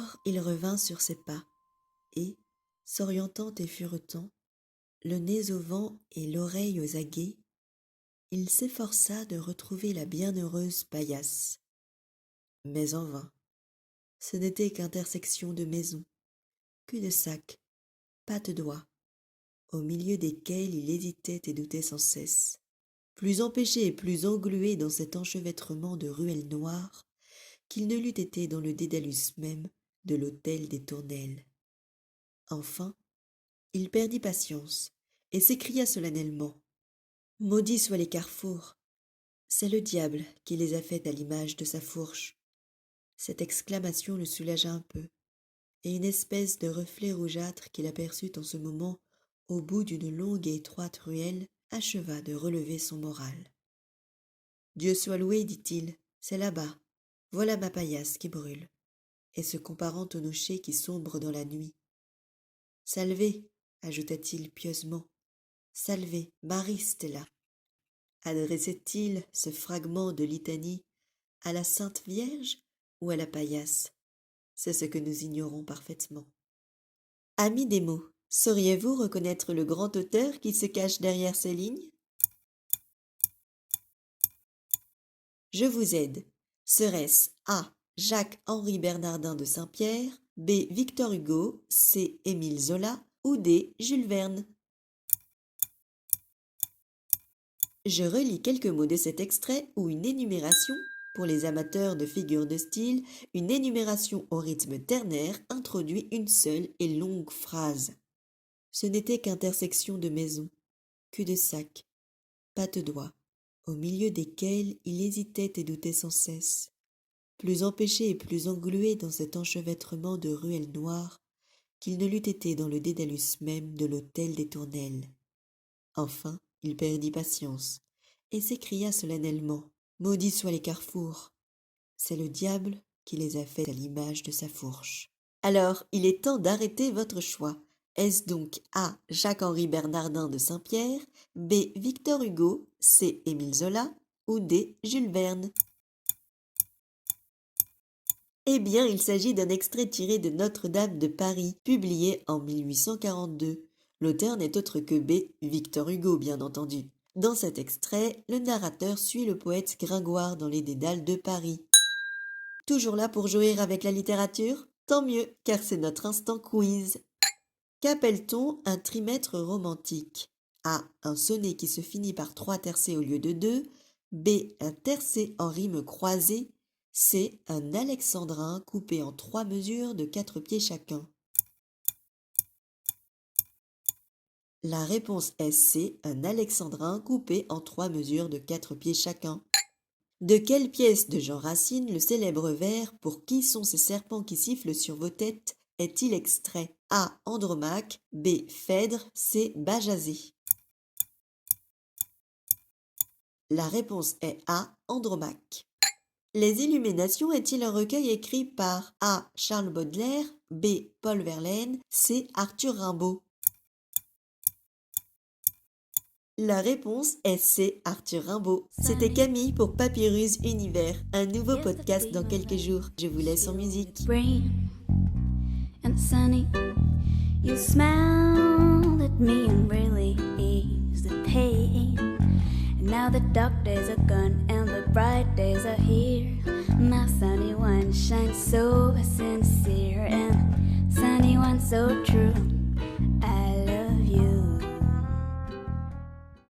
soir, il revint sur ses pas, et, s'orientant et furetant, le nez au vent et l'oreille aux aguets, il s'efforça de retrouver la bienheureuse paillasse. Mais en vain. Ce n'était qu'intersection de maisons, cul-de-sac, patte-doie, au milieu desquels il hésitait et doutait sans cesse, plus empêché et plus englué dans cet enchevêtrement de ruelles noires qu'il ne l'eût été dans le dédalus même de l'hôtel des Tournelles. Enfin, il perdit patience et s'écria solennellement : « Maudits soient les carrefours ! C'est le diable qui les a faits à l'image de sa fourche. » Cette exclamation le soulagea un peu, et une espèce de reflet rougeâtre qu'il aperçut en ce moment au bout d'une longue et étroite ruelle acheva de relever son moral. « Dieu soit loué, dit-il, c'est là-bas, voilà ma paillasse qui brûle. » Et se comparant au nocher qui sombre dans la nuit. « Salvé, ajouta-t-il pieusement, salvé, Mariste est là. » Adressait-il ce fragment de litanie à la Sainte Vierge ou à la paillasse? C'est ce que nous ignorons parfaitement. Amis des mots, sauriez-vous reconnaître le grand auteur qui se cache derrière ces lignes? Je vous aide. Serait-ce A. Jacques-Henri Bernardin de Saint-Pierre, B. Victor Hugo, C. Émile Zola ou D. Jules Verne? Je relis quelques mots de cet extrait où une énumération, pour les amateurs de figures de style, une énumération au rythme ternaire introduit une seule et longue phrase. Ce n'était qu'intersection de maisons, cul-de-sac, patte-doie, au milieu desquels il hésitait et doutait sans cesse, plus empêché et plus englué dans cet enchevêtrement de ruelles noires qu'il ne l'eût été dans le dédalus même de l'hôtel des Tournelles. Enfin, il perdit patience et s'écria solennellement : « Maudits soient les carrefours ! C'est le diable qui les a faits à l'image de sa fourche. » Alors, il est temps d'arrêter votre choix. Est-ce donc A. Jacques-Henri Bernardin de Saint-Pierre, B. Victor Hugo, C. Émile Zola ou D. Jules Verne? Eh bien, il s'agit d'un extrait tiré de Notre-Dame de Paris, publié en 1842. L'auteur n'est autre que B. Victor Hugo, bien entendu. Dans cet extrait, le narrateur suit le poète Gringoire dans les dédales de Paris. Toujours là pour jouer avec la littérature? Tant mieux, car c'est notre instant quiz. Qu'appelle-t-on un trimètre romantique? A. Un sonnet qui se finit par 3 tercets au lieu de 2. B. Un tercet en rime croisée. C. Un alexandrin coupé en 3 mesures de 4 pieds chacun. La réponse est C. Un alexandrin coupé en 3 mesures de 4 pieds chacun. De quelle pièce de Jean Racine le célèbre vers « Pour qui sont ces serpents qui sifflent sur vos têtes » est-il extrait? A. Andromaque, B. Phèdre, C. Bajazet. La réponse est A. Andromaque. Les Illuminations est-il un recueil écrit par A. Charles Baudelaire, B. Paul Verlaine, C. Arthur Rimbaud? La réponse est C. Arthur Rimbaud. C'était Camille pour Papyrus Univers, un nouveau podcast dans quelques jours. Je vous laisse en musique. And sunny, you smiled at me and really eased the pain. And now the dark days are gone and the bright days are here. My sunny one shines so sincere and sunny one so true.